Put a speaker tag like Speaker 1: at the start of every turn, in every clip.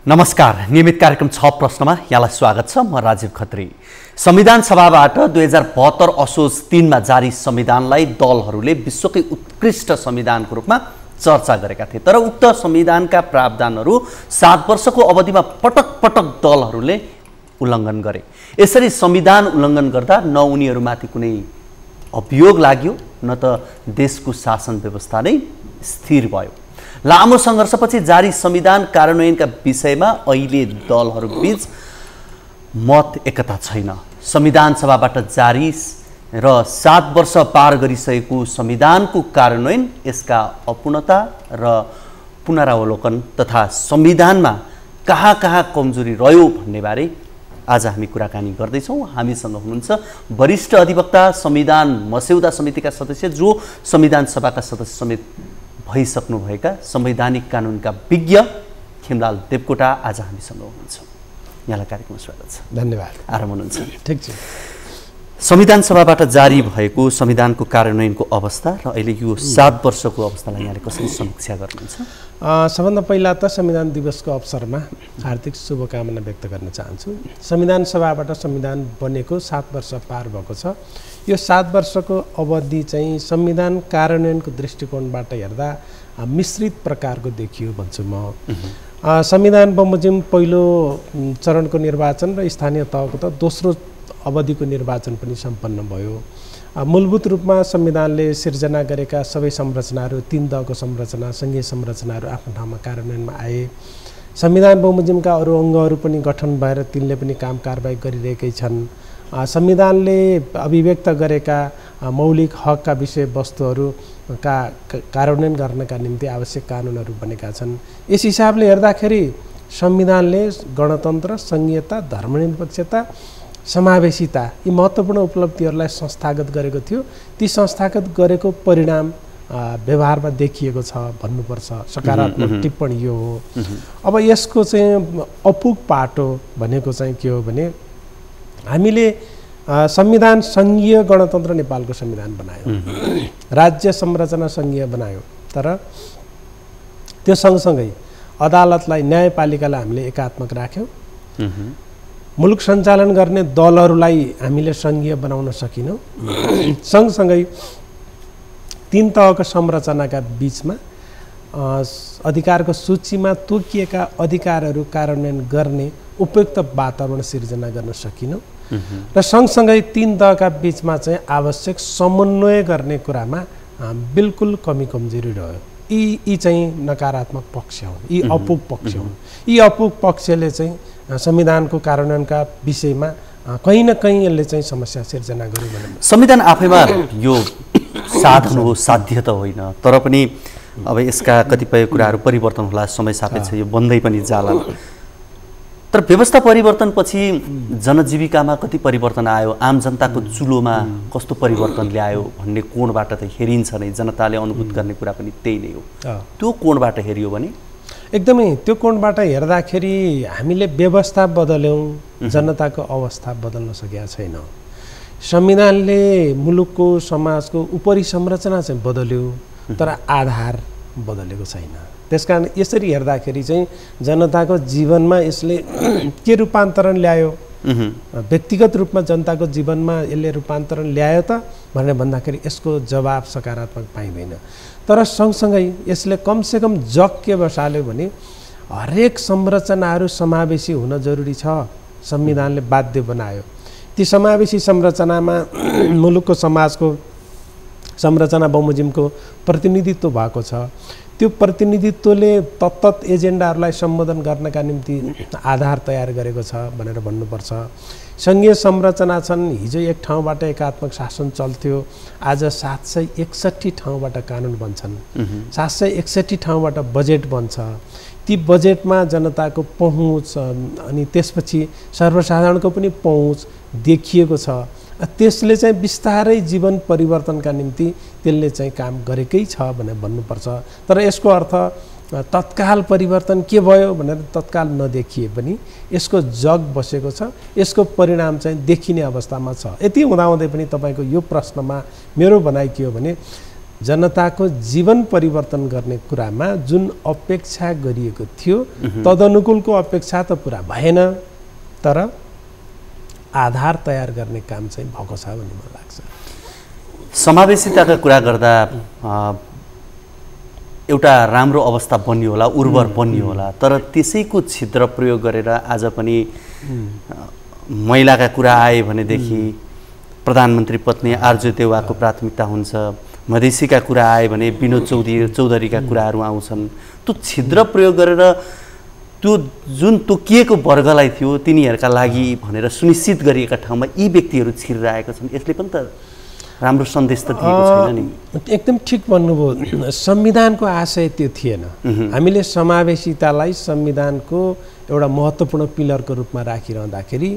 Speaker 1: नमस्कार, नियमित कार्यक्रम 6 प्रश्नमा यहाँलाई स्वागत छ। म राजीव खत्री। संविधान सभाबाट 2072 असोज 3 मा जारी संविधानलाई दलहरूले विश्वकै उत्कृष्ट संविधानको रूपमा चर्चा गरेका थिए। तर उक्त संविधानका प्रावधानहरू 7 वर्षको अवधिमा पटक पटक दलहरूले उल्लङ्घन गरे। यसरी संविधान उल्लङ्घन गर्दा न उनीहरूमाथि कुनै अभियोग लाग्यो न त देशको शासन व्यवस्था नै स्थिर भयो। लामो सङ्घर्षपछि जारी संविधान कार्यान्वयनका विषयमा अहिले दलहरूबीच मत एकता छैन। संविधान सभाबाट जारी र 7 वर्ष पार गरिसकेको संविधानको कार्यान्वयन, यसका अपूर्णता र पुनरावलोकन तथा संविधानमा कहाँ कहाँ कमजोरी रह्यो भन्ने बारे आज हामी कुराकानी गर्दैछौँ। हामीसँग हुनुहुन्छ वरिष्ठ अधिवक्ता, संविधान मस्यौदा समितिका सदस्य, जो संविधान सभाका सदस्य समेत भइसक्नुभएका संवैधानिक कानुनका विज्ञ खेमलाल देवकोटा आज हामीसँग हुनुहुन्छ। यहाँलाई कार्यक्रममा स्वागत छ।
Speaker 2: धन्यवाद।
Speaker 1: आराम हुनुहुन्छ?
Speaker 2: ठिक छ।
Speaker 1: संविधान सभाबाट जारी भएको संविधानको कार्यान्वयनको अवस्था र अहिले यो 7 वर्षको अवस्थालाई यहाँले कसरी समीक्षा गर्नुहुन्छ?
Speaker 2: सबभन्दा पहिला त संविधान दिवसको अवसरमा हार्दिक शुभकामना व्यक्त गर्न चाहन्छु। संविधान सभाबाट संविधान बनेको 7 वर्ष पार भएको छ। यो 7 वर्षको अवधि चाहिँ संविधान कार्यान्वयनको दृष्टिकोणबाट हेर्दा मिश्रित प्रकारको देखियो भन्छु म। संविधान बमोजिम पहिलो चरणको निर्वाचन र स्थानीय तहको त दोस्रो अवधिको निर्वाचन पनि सम्पन्न भयो। मूलभूत रूपमा संविधानले सिर्जना गरेका सबै संरचनाहरू, 3 तहको संरचना, सङ्घीय संरचनाहरू आफ्नो ठाउँमा कार्यान्वयनमा आए। संविधान बमोजिमका अरू अङ्गहरू पनि गठन भएर तिनले पनि काम कारबाही गरिरहेकै छन्। संविधानले अभिव्यक्त गरेका मौलिक हकका विषयवस्तुहरूका कार्यान्वयन गर्नका निम्ति आवश्यक कानुनहरू बनेका छन्। यस हिसाबले हेर्दाखेरि संविधानले गणतन्त्र, सङ्घीयता, धर्मनिरपेक्षता, समावेशिता यी महत्त्वपूर्ण उपलब्धिहरूलाई संस्थागत गरेको थियो। ती संस्थागत गरेको परिणाम व्यवहारमा देखिएको छ भन्नुपर्छ। सकारात्मक टिप्पणी यो हो। अब यसको चाहिँ अपुग पाटो भनेको चाहिँ के हो भने, हामीले संविधान सङ्घीय गणतन्त्र नेपालको संविधान बनायो, राज्य संरचना सङ्घीय बनायो। तर त्यो सँगसँगै अदालतलाई, न्यायपालिकालाई हामीले एकात्मक राख्यौँ। मुलुक सञ्चालन गर्ने दलहरूलाई हामीले सङ्घीय बनाउन सकिनौँ। सँगसँगै 3 तहको संरचनाका बिचमा अधिकारको सूचीमा तोकिएका अधिकारहरू कार्यान्वयन गर्ने उपयुक्त वातावरण सिर्जना गर्न सकिनौँ। र सँगसँगै 3 तहका बिचमा चाहिँ आवश्यक समन्वय गर्ने कुरामा बिल्कुल कमी कमजोरी रह्यो। यी चाहिँ नकारात्मक पक्ष हुन्, यी अपुग पक्ष हुन्। यी अपुग पक्षले चाहिँ संविधानको कार्यान्वयनका विषयमा कहीँ न कहीँ यसले चाहिँ समस्या सिर्जना गर्यो भने।
Speaker 1: संविधान आफैमा यो साधन हो, साध्य त होइन। तर पनि अब यसका कतिपय कुराहरू परिवर्तन होला, समय सापेक्ष यो बन्दै पनि जाला। तर व्यवस्था परिवर्तनपछि जनजीविकामा कति परिवर्तन आयो, आम जनताको चुलोमा कस्तो परिवर्तन ल्यायो भन्ने कोणबाट त हेरिन्छ नै। जनताले अनुभूत गर्ने कुरा पनि त्यही नै हो। त्यो कोणबाट हेरियो भने
Speaker 2: एकदमै त्यो कोणबाट हेर्दाखेरि हामीले व्यवस्था बदल्यौँ, जनताको अवस्था बदल्न सकेका छैन। संविधानले मुलुकको, समाजको उपरि संरचना चाहिँ बदल्यो, तर आधार बदलेको छैन। त्यसकारण यसरी हेर्दाखेरि चाहिँ जनताको जीवनमा यसले के रूपान्तरण ल्यायो, व्यक्तिगत रूपमा जनताको जीवनमा यसले रूपान्तरण ल्यायो त भनेर भन्दाखेरि यसको जवाब सकारात्मक पाइँदैन। तर सँगसँगै यसले कमसेकम जग के बसाल्यो भने हरेक संरचनाहरू समावेशी हुन जरुरी छ। संविधानले बाध्य बनायो। ती समावेशी संरचनामा मुलुकको, समाजको संरचना बमोजिमको प्रतिनिधित्व भएको छ। त्यो प्रतिनिधित्वले तत्त एजेन्डाहरूलाई सम्बोधन गर्नका निम्ति आधार तयार गरेको छ भनेर भन्नुपर्छ। सङ्घीय संरचना छन्। हिजो एक ठाउँबाट एकात्मक शासन चल्थ्यो, आज 761 ठाउँबाट कानुन बन्छन्, 761 ठाउँबाट बजेट बन्छ। ती बजेटमा जनताको पहुँच अनि त्यसपछि सर्वसाधारणको पनि पहुँच देखिएको छ। त्यसले चाहिँ बिस्तारै जीवन परिवर्तनका निम्ति त्यसले चाहिँ काम गरेकै छ भनेर भन्नुपर्छ। तर यसको अर्थ तत्काल परिवर्तन के भयो भनेर तत्काल नदेखिए पनि यसको जग बसेको छ, यसको परिणाम चाहिँ देखिने अवस्थामा छ। यति हुँदाहुँदै पनि तपाईँको यो प्रश्नमा मेरो भनाइ के हो भने, जनताको जीवन परिवर्तन गर्ने कुरामा जुन अपेक्षा गरिएको थियो तदनुकूलको अपेक्षा त पुरा भएन, तर आधार तयार गर्ने काम चाहिँ भएको छ भन्ने मलाई लाग्छ।
Speaker 1: समावेशिताका कुरा गर्दा एउटा राम्रो अवस्था बन्यो होला, उर्वर बन्यो होला, तर त्यसैको छिद्र प्रयोग गरेर आज पनि महिलाका कुरा आए भनेदेखि प्रधानमन्त्री पत्नी आरजू देउवाको प्राथमिकता हुन्छ, मधेसीका कुरा आए भने विनोद चौधरीका कुराहरू आउँछन्। त्यो छिद्र प्रयोग गरेर त्यो जुन तोकिएको वर्गलाई थियो तिनीहरूका लागि भनेर सुनिश्चित गरिएका ठाउँमा यी व्यक्तिहरू छिरिरहेका छन्। यसले पनि त राम्रो सन्देश त दिएको छैन नि।
Speaker 2: एकदम ठिक भन्नुभयो। संविधानको आशय त्यो थिएन। हामीले समावेशितालाई संविधानको एउटा महत्त्वपूर्ण पिलरको रूपमा राखिरहँदाखेरि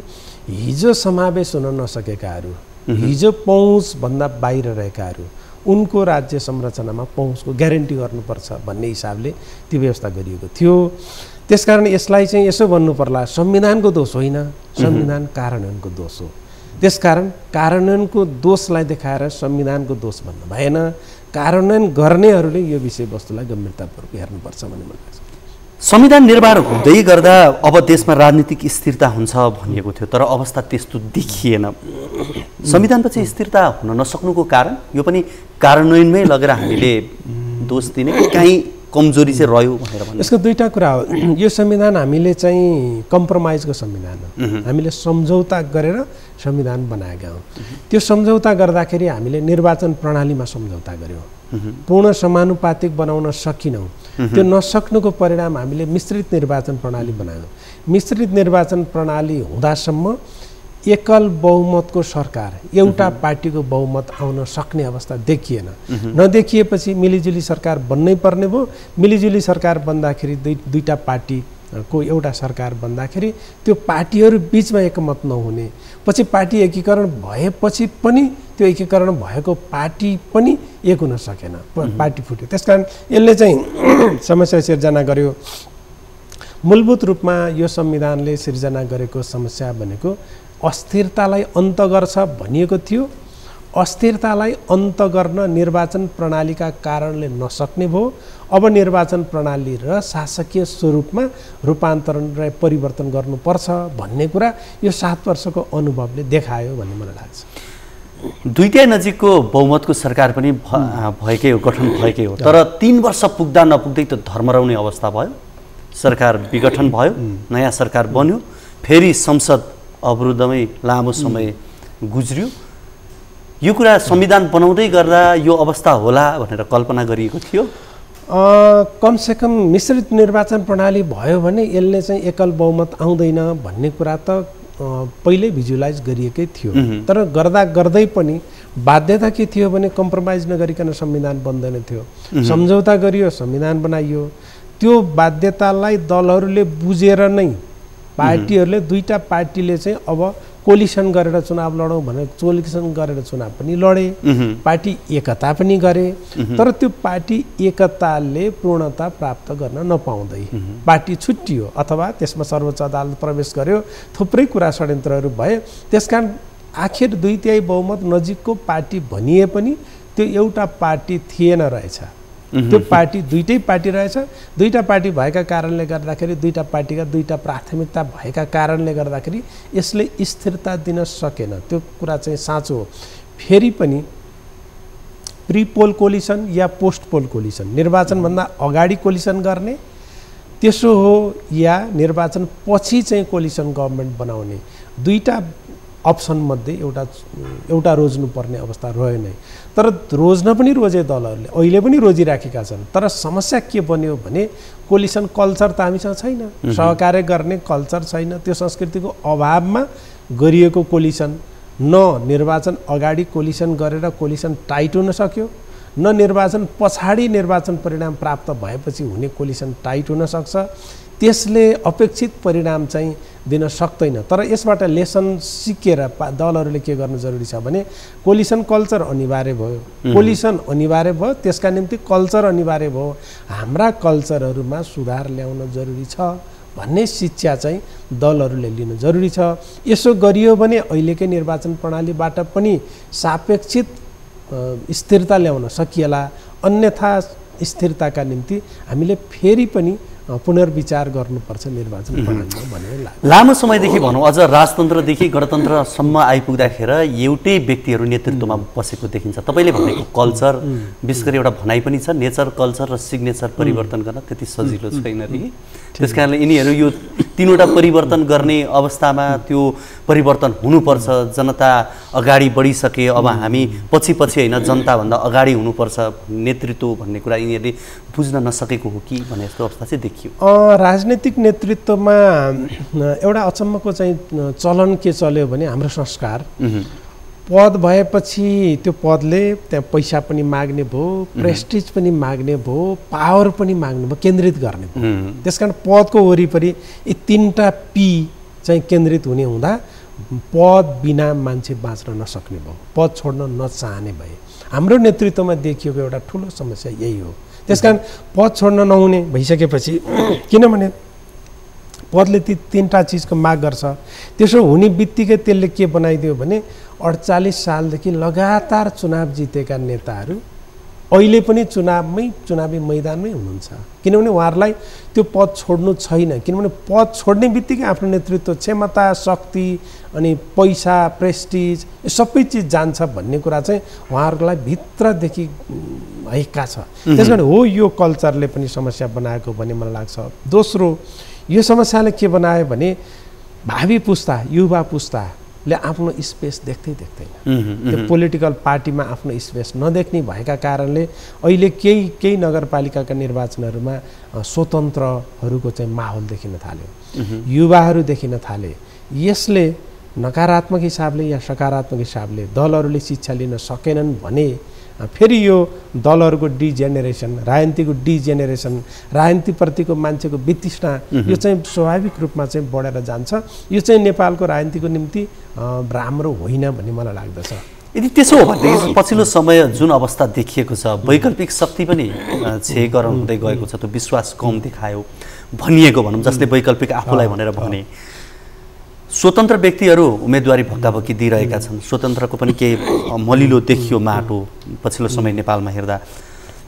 Speaker 2: हिजो समावेश हुन नसकेकाहरू, हिजो पहुँचभन्दा बाहिर रहेकाहरू, उनको राज्य संरचनामा पहुँचको ग्यारेन्टी गर्नुपर्छ भन्ने हिसाबले त्यो व्यवस्था गरिएको थियो। त्यसकारण यसलाई चाहिँ यसो भन्नु पर्ला, संविधानको दोष होइन, संविधान कार्यान्वयनको दोष हो। त्यसकारण कार्यान्वयनको दोषलाई देखाएर संविधानको दोष भन्नु भएन। कार्यान्वयन गर्नेहरूले यो विषयवस्तुलाई गम्भीरतापूर्वक हेर्नुपर्छ भन्ने मलाई लाग्छ।
Speaker 1: संविधान निर्माण हुँदै गर्दा अब देशमा राजनीतिक स्थिरता हुन्छ भनिएको थियो, तर अवस्था त्यस्तो देखिएन। संविधानपछि स्थिरता हुन नसक्नुको कारण यो पनि कार्यान्वयनमै लगेर हामीले दोष दिने कहीँ कमजोरी चाहिँ रह्यो भनेर भन्नु।
Speaker 2: यसको दुईटा कुरा हो। यो संविधान हामीले चाहिँ कम्प्रोमाइजको संविधान हो। हामीले सम्झौता गरेर संविधान बनाएका हौँ। त्यो सम्झौता गर्दाखेरि हामीले निर्वाचन प्रणालीमा सम्झौता गऱ्यौँ, पूर्ण समानुपातिक बनाउन सकिनौँ। त्यो नसक्नुको परिणाम हामीले मिश्रित निर्वाचन प्रणाली बनायौँ। मिश्रित निर्वाचन प्रणाली हुँदासम्म एकल बहुमतको सरकार, एउटा पार्टीको बहुमत आउन सक्ने अवस्था देखिएन। नदेखिएपछि मिलिजुली सरकार बन्नै पर्ने भयो। मिलिजुली सरकार बन्दाखेरि दुईटा पार्टीको एउटा सरकार बन्दाखेरि त्यो पार्टीहरू बिचमा एकमत नहुने, पछि पार्टी एकीकरण भएपछि पनि त्यो एकीकरण भएको पार्टी पनि एक हुन सकेन, पार्टी फुट्यो। त्यसकारण यसले चाहिँ समस्या सिर्जना गर्यो। मूलभूत रूपमा यो संविधानले सिर्जना गरेको समस्या भनेको अस्थिरतालाई अन्त गर्छ भनिएको थियो। अस्थिरतालाई अन्त गर्न निर्वाचन प्रणालीका कारणले नसक्ने भयो। अब निर्वाचन प्रणाली र शासकीय स्वरूपमा रूपान्तरण र परिवर्तन गर्नुपर्छ भन्ने कुरा यो 7 वर्षको अनुभवले देखायो भन्ने मलाई लाग्छ।
Speaker 1: दुईटै नजिकको बहुमतको सरकार पनि भएकै हो, गठन भएकै हो, तर 3 वर्ष पुग्दा नपुग्दै त धर्मराउने अवस्था भयो। सरकार विघटन भयो, नयाँ सरकार बन्यो, फेरि संसद अवरुद्धमै लामो समय गुज्रियो। यो कुरा संविधान बनाउँदै गर्दा यो अवस्था होला भनेर कल्पना गरिएको थियो।
Speaker 2: कमसेकम मिश्रित निर्वाचन प्रणाली भयो भने यसले चाहिँ एकल बहुमत आउँदैन भन्ने कुरा त पहिल्यै भिजुअलाइज गरिएकै थियो। तर गर्दा गर्दै पनि बाध्यता के थियो भने कम्प्रोमाइज नगरिकन संविधान बन्दैन थियो। सम्झौता गरियो, संविधान बनाइयो। त्यो बाध्यतालाई दलहरूले बुझेर नै पार्टीहरूले, दुईटा पार्टीले चाहिँ अब कोलिसन गरेर चुनाव लडौँ भनेर कोलिसन गरेर चुनाव पनि लडे, पार्टी एकता पनि गरे। तर त्यो पार्टी एकताले पूर्णता प्राप्त गर्न नपाउँदै पार्टी छुट्टियो अथवा त्यसमा सर्वोच्च अदालत प्रवेश गर्यो। थुप्रै कुरा षड्यन्त्रहरू भए। त्यसकारण आखिर 2/3 बहुमत नजिकको पार्टी भनिए पनि त्यो एउटा पार्टी थिएन रहेछ। त्यो पार्टी दुईटै पार्टी रहेछ। दुईटा पार्टी भएका कारणले गर्दाखेरि, दुईटा पार्टीका दुईटा प्राथमिकता भएका कारणले गर्दाखेरि यसले स्थिरता दिन सकेन। त्यो कुरा चाहिँ साँचो हो। फेरि पनि प्री पोल कोलिसन या पोस्ट पोल कोलिसन, निर्वाचनभन्दा अगाडि कोलिसन गर्ने त्यसो हो या निर्वाचन पछि चाहिँ कोलिसन गभर्मेन्ट बनाउने, दुईटा अप्सन मध्ये एउटा रोज्नुपर्ने अवस्था रह्यो नै। तर रोज्न पनि रोजे दलहरूले, अहिले पनि रोजिराखेका छन्। तर समस्या के बन्यो भने कोलिसन कल्चर त हामीसँग छैन, सहकार्य गर्ने कल्चर छैन। त्यो संस्कृतिको अभावमा गरिएको कोलिसन, न निर्वाचन अगाडि कोलिसन गरेर कोलिसन टाइट हुन सक्यो, न निर्वाचन पछाडि निर्वाचन परिणाम प्राप्त भएपछि हुने कोलिसन टाइट हुन सक्छ। त्यसले अपेक्षित परिणाम चाहिँ दिन सक्दैन। तर यसबाट लेसन सिकेर दलहरूले के गर्नु जरुरी छ भने कोलिसन कल्चर अनिवार्य भयो, कोलिसन अनिवार्य भयो, त्यसका निम्ति कल्चर अनिवार्य भयो। हाम्रा कल्चरहरूमा सुधार ल्याउन जरुरी छ भन्ने शिक्षा चाहिँ दलहरूले लिनु जरुरी छ। यसो गरियो भने अहिलेकै निर्वाचन प्रणालीबाट पनि सापेक्षित स्थिरता ल्याउन सकिएला, अन्यथा स्थिरताका निम्ति हामीले फेरि पनि पुनर्विचार गर्नुपर्छ निर्वाचन प्रणालीमा भन्ने लाग्छ।
Speaker 1: लामो समयदेखि भनौँ अझ राजतन्त्रदेखि गणतन्त्रसम्म आइपुग्दाखेरि एउटै व्यक्तिहरू नेतृत्वमा बसेको देखिन्छ। तपाईँले भनेको कल्चर विशेष गरी एउटा भनाइ पनि छ, नेचर कल्चर र सिग्नेचर परिवर्तन गर्न त्यति सजिलो छैन रे। त्यस कारणले यिनीहरू यो तीनवटा परिवर्तन गर्ने अवस्थामा त्यो परिवर्तन हुनुपर्छ। जनता अगाडि बढिसके, अब हामी पछि होइन जनताभन्दा अगाडि हुनुपर्छ नेतृत्व भन्ने कुरा यिनीहरूले बुझ्न नसकेको हो कि भन्ने जस्तो अवस्था चाहिँ देखियो।
Speaker 2: राजनीतिक नेतृत्वमा एउटा अचम्मको चाहिँ चलन के चल्यो भने हाम्रो संस्कार पद भएपछि त्यो पदले त्यहाँ पैसा पनि माग्ने भयो, प्रेस्टिज पनि माग्ने भयो, पावर पनि माग्ने भयो, केन्द्रित गर्ने भयो। त्यसकारण पदको वरिपरि यी तीनटा पी चाहिँ केन्द्रित हुने हुँदा पद बिना मान्छे बाँच्न नसक्ने भयो, पद छोड्न नचाहने भए। हाम्रो नेतृत्वमा देखिएको एउटा ठुलो समस्या यही हो। त्यसकारण पद छोड्न नहुने भइसकेपछि, किनभने पदले ती तीनटा चिजको माग गर्छ, त्यसो हुने बित्तिकै त्यसले के बनाइदियो भने 48 सालदेखि लगातार चुनाव जितेका नेताहरू अहिले पनि चुनावी मैदानमै हुनुहुन्छ। किनभने उहाँहरूलाई त्यो पद छोड्नु छैन, किनभने पद छोड्ने बित्तिकै आफ्नो नेतृत्व क्षमता, शक्ति अनि पैसा, प्रेस्टिज यो सबै चिज जान्छ भन्ने कुरा चाहिँ उहाँहरूलाई भित्रदेखि हैक्का छ। त्यसकारण हो यो कल्चरले पनि समस्या बनाएको भन्ने मलाई लाग्छ। दोस्रो, यो समस्याले के बनायो भने भावी पुस्ता, युवा पुस्ताले आफ्नो स्पेस देख्दैन। त्यो पोलिटिकल पार्टीमा आफ्नो स्पेस नदेख्ने भएका कारणले अहिले केही नगरपालिकाका निर्वाचनहरूमा स्वतन्त्रहरूको चाहिँ माहौल देखिन थाल्यो, युवाहरू देखिन थाले। यसले नकारात्मक हिसाबले या सकारात्मक हिसाबले दलहरूले शिक्षा लिन सकेनन् भने फेरि यो दलहरूको डिजेनेरेसन, राजनीतिको डिजेनेरेसन, राजनीतिप्रतिको मान्छेको वितृष्णा यो चाहिँ स्वाभाविक रूपमा चाहिँ बढेर जान्छ। यो चाहिँ नेपालको राजनीतिको निम्ति राम्रो होइन भन्ने मलाई लाग्दछ।
Speaker 1: यदि त्यसो हो भनेदेखि पछिल्लो समय जुन अवस्था देखिएको छ, वैकल्पिक शक्ति पनि क्षयकरण हुँदै गएको छ, त्यो विश्वास कम देखायो भनिएको भनौँ, जसले वैकल्पिक आफूलाई भनेर भने स्वतन्त्र व्यक्तिहरू उम्मेदवारी भक्काभक्की दिइरहेका छन्। स्वतन्त्रको पनि केही मलिलो देखियो माटो पछिल्लो समय नेपालमा हेर्दा।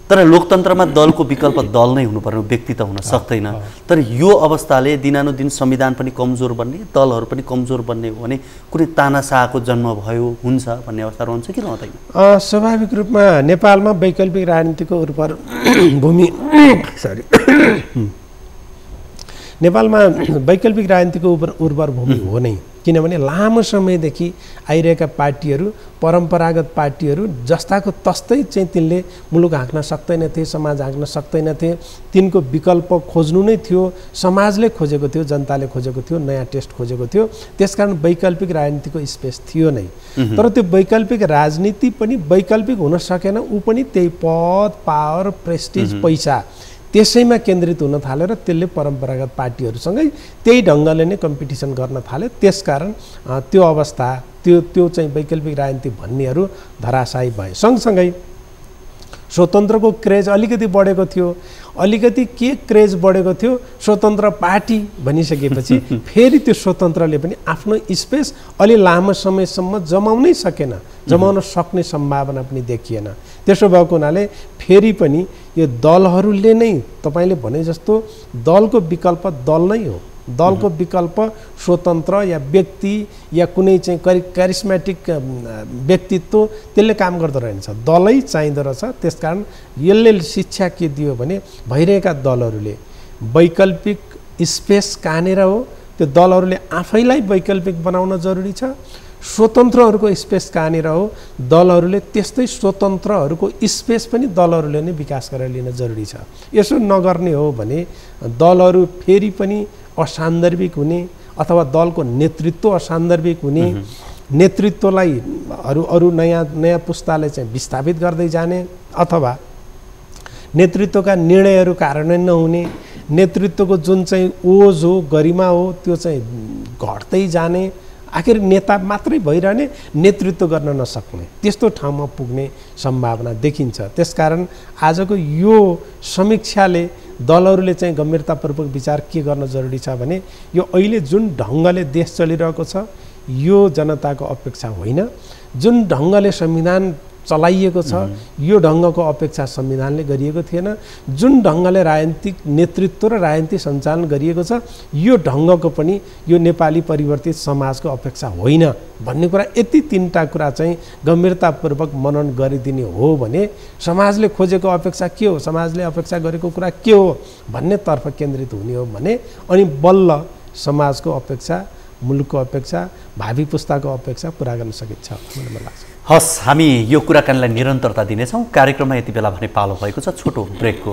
Speaker 1: तर लोकतन्त्रमा दलको विकल्प दल नै हुनुपर्ने, व्यक्ति त हुन सक्दैन। तर यो अवस्थाले दिनानुदिन संविधान पनि कमजोर बन्ने, दलहरू पनि कमजोर बन्ने हो भने कुनै तानाशाहको जन्म भयो हुन्छ भन्ने अवस्था रहन्छ कि रहँदैन?
Speaker 2: स्वाभाविक रूपमा नेपालमा वैकल्पिक राजनीतिको उर्वर भूमि नेपालमा वैकल्पिक राजनीतिको उर्वर भूमि हो नै। किनभने लामो समयदेखि आइरहेका पार्टीहरू, परम्परागत पार्टीहरू जस्ताको तस्तै चाहिँ तिनले मुलुक हाँक्न सक्दैनथे, समाज हाँक्न सक्दैनथे। तिनको विकल्प खोज्नु नै थियो, समाजले खोजेको थियो, जनताले खोजेको थियो, नयाँ टेस्ट खोजेको थियो। त्यसकारण वैकल्पिक राजनीतिको स्पेस थियो नै। तर त्यो वैकल्पिक राजनीति पनि वैकल्पिक हुन सकेन। ऊ पनि त्यही पद, पावर, प्रेस्टिज, पैसा त्यसैमा केन्द्रित हुन थालेर त्यसले परम्परागत पार्टीहरूसँगै त्यही ढङ्गले नै कम्पिटिसन गर्न थाल्यो। त्यसकारण त्यो अवस्था, त्यो चाहिँ वैकल्पिक राजनीति भन्नेहरू धराशायी भए। सँगसँगै स्वतन्त्रको क्रेज अलिकति बढेको थियो। अलिकति के क्रेज बढेको थियो, स्वतन्त्र पार्टी भनिसकेपछि फेरि त्यो स्वतन्त्रले पनि आफ्नो स्पेस अलि लामो समयसम्म जमाउनै सकेन, जमाउन सक्ने सम्भावना पनि देखिएन। त्यसो भएको हुनाले फेरि पनि यो दलहरूले नै तपाईँले भने जस्तो दलको विकल्प दल नै हो। दलको विकल्प स्वतन्त्र या व्यक्ति या कुनै चाहिँ करिस्मेटिक व्यक्तित्व त्यसले काम गर्दो रहेछ, दलै चाहिँदो रहेछ। त्यसकारण यसले शिक्षा के दियो भने भइरहेका दलहरूले वैकल्पिक स्पेस कहाँनिर हो त्यो दलहरूले आफैलाई वैकल्पिक बनाउन जरुरी छ। स्वतन्त्रहरूको स्पेस कहाँनिर हो दलहरूले त्यस्तै स्वतन्त्रहरूको स्पेस पनि दलहरूले नै विकास गरेर लिन जरुरी छ। यसो नगर्ने हो भने दलहरू फेरि पनि असान्दर्भिक हुने अथवा दलको नेतृत्व असान्दर्भिक हुने, नेतृत्वलाई अरू नयाँ पुस्ताले चाहिँ विस्थापित गर्दै जाने अथवा नेतृत्वका निर्णयहरू कार्यान्वयन नहुने, नेतृत्वको जुन चाहिँ ओज हो, गरिमा हो त्यो चाहिँ घट्दै जाने, आखिर नेता मात्रै भइरहने, नेतृत्व गर्न नसक्ने त्यस्तो ठाउँमा पुग्ने सम्भावना देखिन्छ। त्यसकारण आजको यो समीक्षाले दलहरूले चाहिँ गम्भीरतापूर्वक विचार के गर्न जरुरी छ भने यो अहिले जुन ढङ्गले देश चलिरहेको छ यो जनताको अपेक्षा होइन। जुन ढङ्गले संविधान चलाइएको छ यो ढङ्गको अपेक्षा संविधानले गरिएको थिएन। जुन ढङ्गले राजनीतिक नेतृत्व र राजनीति सञ्चालन गरिएको छ यो ढङ्गको पनि यो नेपाली परिवर्तित समाजको अपेक्षा होइन भन्ने कुरा, यति तीनटा कुरा चाहिँ गम्भीरतापूर्वक मनन गरिदिने हो भने समाजले खोजेको अपेक्षा के हो, समाजले अपेक्षा गरेको कुरा के हो भन्नेतर्फ केन्द्रित हुने हो भने अनि बल्ल समाजको अपेक्षा, मुलुकको अपेक्षा, भावी पुस्ताको अपेक्षा पुरा गर्न सकिन्छ भन्ने मलाई लाग्छ।
Speaker 1: हस्, हामी यो कुराकानीलाई निरन्तरता दिनेछौँ। कार्यक्रममा यति बेला भने पालो भएको छ छोटो ब्रेकको।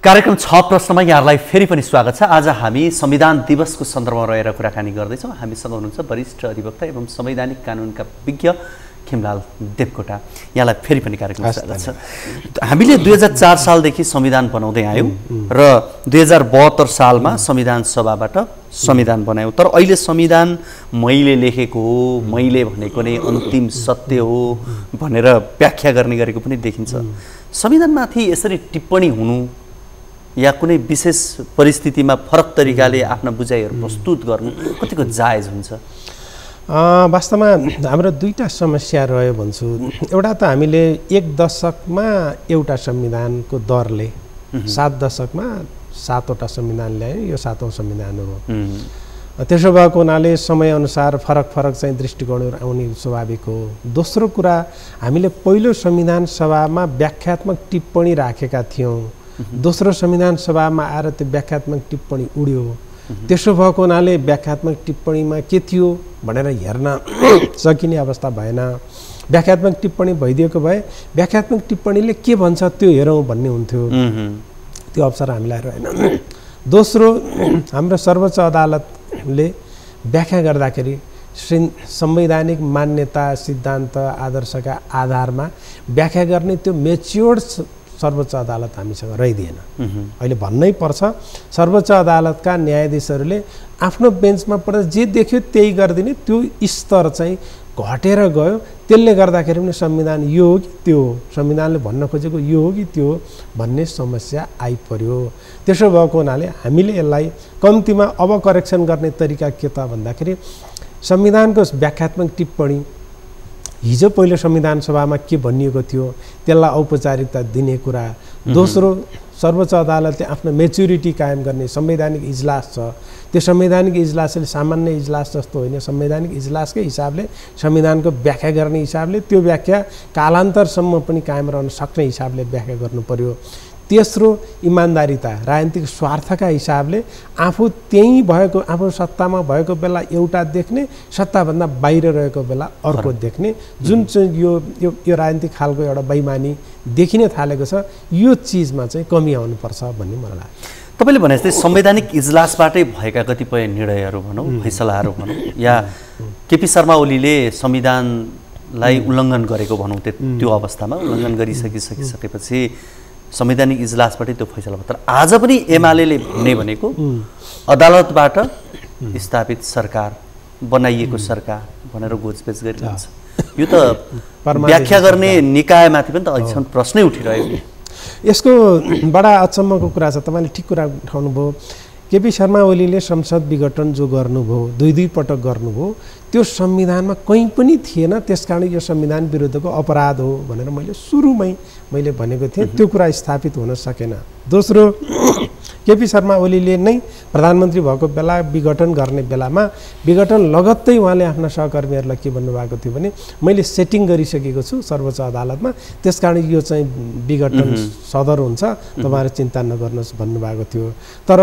Speaker 1: कार्यक्रम 6 प्रश्नमा यहाँहरूलाई फेरि पनि स्वागत छ। आज हामी संविधान दिवसको सन्दर्भमा रहेर कुराकानी गर्दैछौँ। हामीसँग हुनुहुन्छ वरिष्ठ अधिवक्ता एवं संवैधानिक कानुनका विज्ञ खिमलाल देवकोटा। यहाँलाई फेरि पनि कार्यक्रममा स्वागत छ। हामीले 2004 सालदेखि संविधान बनाउँदै आयौँ र 2072 सालमा संविधान सभाबाट संविधान बनायौँ। तर अहिले संविधान मैले लेखेको हो, मैले भनेको नै अन्तिम सत्य हो भनेर व्याख्या गर्ने गरेको पनि देखिन्छ। संविधानमाथि यसरी टिप्पणी हुनु या कुनै विशेष परिस्थितिमा फरक तरिकाले आफ्ना बुझाइहरू प्रस्तुत गर्नु कतिको जायज हुन्छ?
Speaker 2: वास्तवमा हाम्रो दुईटा समस्या रह्यो भन्छु। एउटा त हामीले एक दशकमा एउटा संविधानको दरले 7 दशकमा 7वटा संविधान ल्यायो, यो 7औं संविधान हो। त्यसो भएको हुनाले समयअनुसार फरक चाहिँ दृष्टिकोणहरू आउने स्वाभाविक हो। दोस्रो कुरा, हामीले पहिलो संविधान सभामा व्याख्यात्मक टिप्पणी राखेका थियौँ, दोस्रो संविधान सभामा आएर त्यो व्याख्यात्मक टिप्पणी उड्यो। त्यसो भएको हुनाले व्याख्यात्मक टिप्पणीमा के थियो भनेर हेर्न सकिने अवस्था भएन। व्याख्यात्मक टिप्पणी भइदिएको भए व्याख्यात्मक टिप्पणीले के भन्छ त्यो हेरौँ भन्ने हुन्थ्यो, त्यो अवसर हामीलाई रहेन। दोस्रो, हाम्रो सर्वोच्च अदालतले व्याख्या गर्दाखेरि संवैधानिक मान्यता, सिद्धान्त, आदर्शका आधारमा व्याख्या गर्ने त्यो मेच्योर्ड सर्वोच्च अदालत हामीसँग रहिदिएन। अहिले भन्नै पर्छ, सर्वोच्च अदालतका न्यायाधीशहरूले आफ्नो बेन्चमा पढ्दा जे देख्यो त्यही गरिदिने त्यो स्तर चाहिँ घटेर गयो। त्यसले गर्दाखेरि पनि संविधान यो हो कि त्यो हो, संविधानले भन्न खोजेको यो हो कि त्यो हो भन्ने समस्या आइपर्यो। त्यसो भएको हुनाले हामीले यसलाई कम्तीमा अब करेक्सन गर्ने तरिका के त भन्दाखेरि संविधानको व्याख्यात्मक टिप्पणी हिजो पहिलो संविधान सभामा के भनिएको थियो त्यसलाई औपचारिकता दिने कुरा। दोस्रो, सर्वोच्च अदालतले आफ्नो मेच्युरिटी कायम गर्ने संवैधानिक इजलास छ, त्यो संवैधानिक इजलासले सामान्य इजलास जस्तो होइन, संवैधानिक इजलासकै हिसाबले संविधानको व्याख्या गर्ने हिसाबले त्यो व्याख्या कालान्तरसम्म पनि कायम रहन सक्ने हिसाबले व्याख्या गर्नु पर्यो। तेस्रो, इमान्दारिता, राजनीतिक स्वार्थका हिसाबले आफू त्यहीँ भएको, आफू सत्तामा भएको बेला एउटा देख्ने, सत्ताभन्दा बाहिर रहेको बेला अर्को देख्ने, जुन चाहिँ यो राजनीतिक खालको एउटा बेइमानी देखिन थालेको छ, यो चिजमा चाहिँ कमी आउनुपर्छ भन्ने मलाई लाग्छ।
Speaker 1: तपाईँले भने जस्तै संवैधानिक इजलासबाटै भएका कतिपय निर्णयहरू भनौँ, फैसलाहरू भनौँ, या केपी शर्मा ओलीले संविधानलाई उल्लङ्घन गरेको भनौँ, त्यो अवस्थामा उल्लङ्घन गरिसकेपछि संवैधानिक इजलासबाटै त्यो फैसला भयो। तर आज पनि एमाले भन्ने भनेको अदालतबाट स्थापित सरकार, बनाइएको सरकार भनेर गोजपेज गरिरहन्छ। यो त व्याख्या गर्ने निकायमाथि पनि त अहिलेसम्म प्रश्नै उठिरहेको।
Speaker 2: यसको बडा अचम्मको कुरा छ, तपाईँले ठिक कुरा उठाउनुभयो। केपी शर्मा ओलीले संसद विघटन जो गर्नुभयो, दुई पटक गर्नुभयो, त्यो संविधानमा कहीँ पनि थिएन। त्यसकारण यो संविधान विरुद्धको अपराध हो भनेर मैले सुरुमै भनेको थिएँ, त्यो कुरा स्थापित हुन सकेन। दोस्रो, केपी शर्मा ओलीले नै प्रधानमन्त्री भएको बेला विघटन गर्ने बेलामा विघटन लगत्तै उहाँले आफ्ना सहकर्मीहरूलाई के भन्नुभएको थियो भने मैले सेटिङ गरिसकेको छु सर्वोच्च अदालतमा, त्यसकारण यो चाहिँ विघटन सदर हुन्छ, तपाईँहरू चिन्ता नगर्नुहोस् भन्नुभएको थियो। तर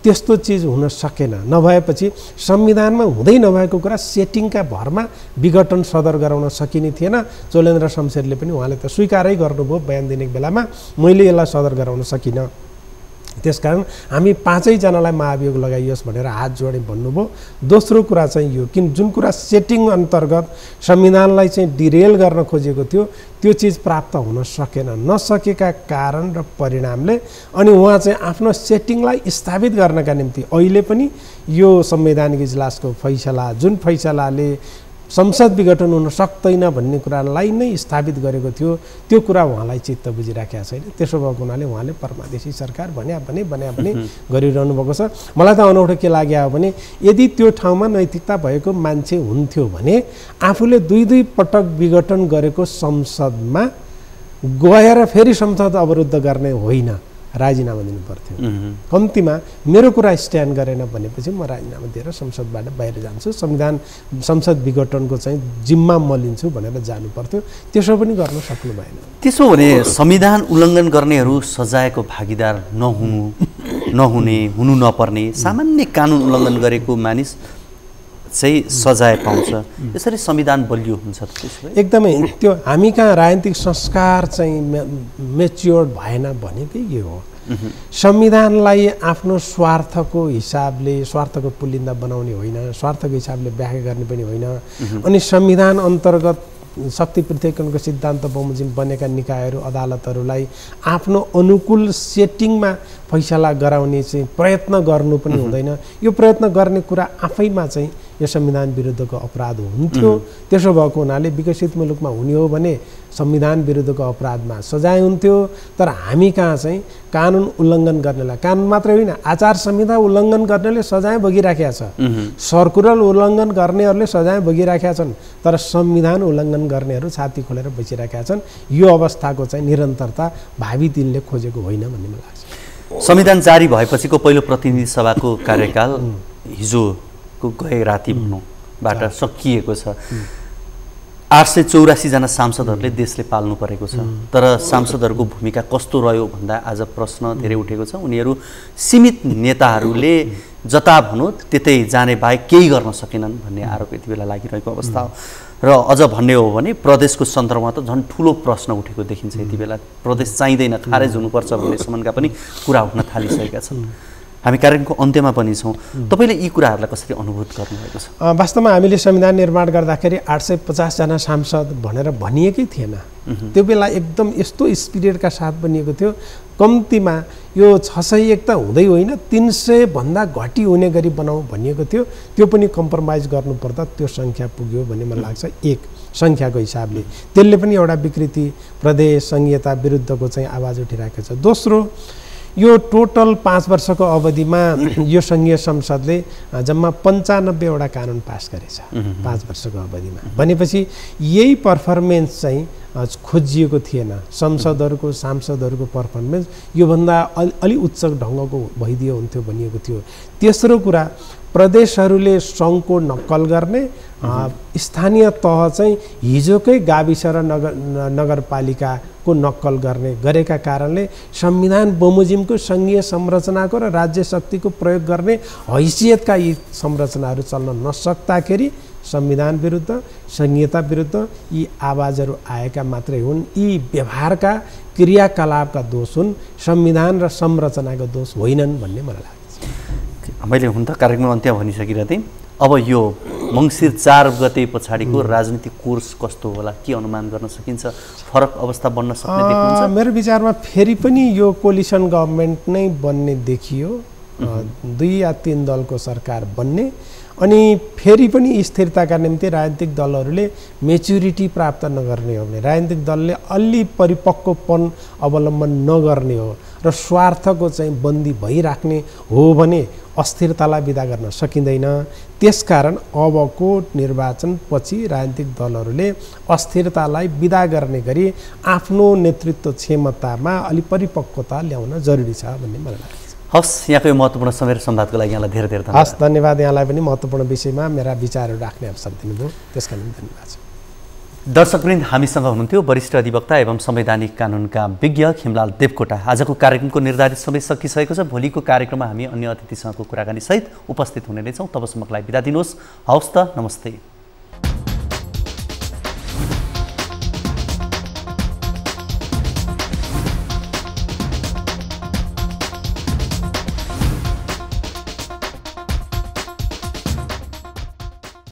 Speaker 2: त्यस्तो चिज हुन सकेन। नभएपछि संविधानमा हुँदै नभएको कुरा सेटिङका भरमा विघटन सदर गराउन सकिने थिएन। चोलेन्द्र शमशेरले पनि उहाँले त स्वीकारै गर्नुभयो बयान दिने बेलामा, मैले यसलाई सदर गराउन सकिनँ। त्यसकारण हामी 5 जनालाई महाभियोग लगाइयोस् भनेर हात जोडे भन्नुभयो। दोस्रो कुरा चाहिँ यो, जुन कुरा सेटिङ अन्तर्गत संविधानलाई चाहिँ डिरेल गर्न खोजेको थियो त्यो चिज प्राप्त हुन सकेन। नसकेका कारण र परिणामले अनि उहाँ चाहिँ आफ्नो सेटिङलाई स्थापित गर्नका निम्ति अहिले पनि यो संवैधानिक इजलासको फैसला, जुन फैसलाले संसद विघटन हुन सक्दैन भन्ने कुरालाई नै स्थापित गरेको थियो। त्यो कुरा उहाँलाई चित्त बुझिराखेका छैन। त्यसो भएको हुनाले उहाँले परमादेशी सरकार भने गरिरहनु भएको छ। मलाई त अनौठो के लाग्यो भने यदि त्यो ठाउँमा नैतिकता भएको मान्छे हुन्थ्यो भने आफूले दुई पटक विघटन गरेको संसदमा गएर फेरि संसद अवरुद्ध गर्ने होइन, राजीनामा दिनु पर्थ्यो। कम्तीमा मेरो कुरा स्ट्यान्ड गरेन भनेपछि म राजीनामा दिएर संसदबाट बाहिर जान्छु, संसद विघटनको चाहिँ जिम्मा म लिन्छु भनेर जानु पर्थ्यो। त्यसो पनि गर्न सक्नु भएन।
Speaker 1: त्यसो भने संविधान उल्लङ्घन गर्नेहरू सजायको भागीदार नहुने हुनु नपर्ने, सामान्य कानुन उल्लङ्घन गरेको मानिस चाहिँ सजाय पाउँछ। यसरी संविधान बलियो हुन्छ त्यसो
Speaker 2: एकदमै। त्यो हामी कहाँ राजनीतिक संस्कार चाहिँ मेच्योर्ड भएन भनेकै यो हो। संविधानलाई आफ्नो स्वार्थको हिसाबले, स्वार्थको पुलिन्दा बनाउने होइन, स्वार्थको हिसाबले व्याख्या गर्ने पनि होइन। अनि संविधान अन्तर्गत शक्ति पृथकीकरणको सिद्धान्त बमोजिम बनेका निकायहरू, अदालतहरूलाई आफ्नो अनुकूल सेटिङमा फैसला गराउने चाहिँ प्रयत्न गर्नु पनि हुँदैन। यो प्रयत्न गर्ने कुरा आफैमा चाहिँ यो संविधान विरुद्धको अपराध हुन्थ्यो। त्यसो भएको हुनाले विकसित मुलुकमा हुने हो भने संविधान विरुद्धको अपराधमा सजाय हुन्थ्यो। तर हामी कहाँ चाहिँ कानुन उल्लङ्घन गर्नेलाई, कानुन मात्रै होइन आचार संहिता उल्लङ्घन गर्नेले सजाय भोगिराखेका छ, सर्कुलर उल्लङ्घन गर्नेहरूले सजाय भोगिराखेका छन्। तर संविधान उल्लङ्घन गर्नेहरू छाती खोलेर बसिराखेका छन्। यो अवस्थाको चाहिँ निरन्तरता भावी दिनले खोजेको होइन भन्ने मलाई लाग्छ।
Speaker 1: संविधान जारी भएपछिको पहिलो प्रतिनिधि सभाको कार्यकाल हिजोको गए राति भनौँबाट सकिएको छ। 884 जना सांसदहरूले देशले पाल्नु परेको छ। तर सांसदहरूको भूमिका कस्तो रह्यो भन्दा आज प्रश्न धेरै उठेको छ। उनीहरू सीमित नेताहरूले जता भनौँ त्यतै जाने बाहेक केही गर्न सकेनन् भन्ने आरोप यति बेला लागिरहेको अवस्था हो। र अझ भन्ने हो भने प्रदेशको सन्दर्भमा त झन् ठुलो प्रश्न उठेको देखिन्छ। यति बेला प्रदेश चाहिँदैन, खारेज हुनुपर्छ भन्ने सम्बन्धका पनि कुरा उठ्न थालिसकेका छन्। हामी कार्यक्रमको अन्त्यमा पनि छौँ। तपाईँले यी कुराहरूलाई कसरी अनुभूत गर्नुभएको छ?
Speaker 2: वास्तवमा हामीले संविधान निर्माण गर्दाखेरि 850 जना सांसद भनेर भनिएकै थिएन। त्यो बेला एकदम यस्तो स्पिरिटका साथ बनिएको थियो। कम्तीमा यो 601 त हुँदै होइन, 300 भन्दा घटी हुने गरी बनाऊ भनिएको थियो। त्यो पनि कम्प्रोमाइज गर्नुपर्दा त्यो सङ्ख्या पुग्यो भन्ने मलाई लाग्छ। एक सङ्ख्याको हिसाबले त्यसले पनि एउटा विकृति, प्रदेश संहिता विरुद्धको चाहिँ आवाज उठिरहेको छ। दोस्रो, यो टोटल 5 वर्षको अवधिमा यो सङ्घीय संसदले जम्मा 95 वटा कानुन पास गरेछ 5 वर्षको अवधिमा। भनेपछि यही पर्फर्मेन्स चाहिँ खोजिएको थिएन। संसदहरूको, सांसदहरूको पर्फर्मेन्स योभन्दा अलि उच्च ढङ्गको भइदियो हुन्थ्यो भनिएको थियो। तेस्रो कुरा, प्रदेशहरूले सङ्घको नक्कल गर्ने, स्थानीय तह चाहिँ हिजोकै गाविस र नगरपालिकाको नक्कल गरेका कारणले संविधान बमोजिमको सङ्घीय संरचनाको र राज्य शक्तिको प्रयोग गर्ने हैसियतका यी संरचनाहरू चल्न नसक्दाखेरि संविधान विरुद्ध, संहिता विरुद्ध यी आवाजहरू आएका मात्रै हुन्। यी व्यवहारका, क्रियाकलापका दोष हुन्, संविधान र संरचनाको दोष होइनन् भन्ने मलाई लाग्छ।
Speaker 1: मैले हुन त कार्यक्रममा अन्त्य भनिसकिरहेको थिएँ। अब यो मङ्सिर 4 गते पछाडिको राजनीतिक कोर्स कस्तो होला, के अनुमान गर्न सकिन्छ? फरक अवस्था बन्न सक्ने देखिन्छ?
Speaker 2: मेरो विचारमा फेरि पनि यो कोलिसन गभर्मेन्ट नै बन्ने देखियो। 2 या 3 दलको सरकार बन्ने, अनि फेरि पनि स्थिरताका निम्ति राजनीतिक दलहरूले मेच्युरिटी प्राप्त नगर्ने हो भने, राजनीतिक दलले अलि परिपक्वपन अवलम्बन नगर्ने हो र स्वार्थको चाहिँ बन्दी भइराख्ने हो भने अस्थिरतालाई विदा गर्न सकिँदैन। त्यसकारण अबको निर्वाचनपछि राजनीतिक दलहरूले अस्थिरतालाई विदा गर्ने गरी आफ्नो नेतृत्व क्षमतामा अलि परिपक्वता ल्याउन जरुरी छ भन्ने मलाई लाग्छ।
Speaker 1: हस्, यहाँको यो महत्त्वपूर्ण समय र संवादको लागि यहाँलाई धेरै धेरै धन्यवाद।
Speaker 2: हस्, धन्यवाद। यहाँलाई पनि महत्त्वपूर्ण विषयमा मेरा विचारहरू राख्ने अवसर दिनुभयो, त्यसका लागि धन्यवाद छ।
Speaker 1: दर्शकवृन्द, हामीसँग हुनुहुन्थ्यो वरिष्ठ अधिवक्ता एवं संवैधानिक कानुनका विज्ञ खिमलाल देवकोटा। आजको कार्यक्रमको निर्धारित समय सकिसकेको छ। भोलिको कार्यक्रममा हामी अन्य अतिथिसँगको कुराकानी सहित उपस्थित हुने नै छौँ। तबसम्मको लागि बिदा दिनुहोस्। हवस् त, नमस्ते।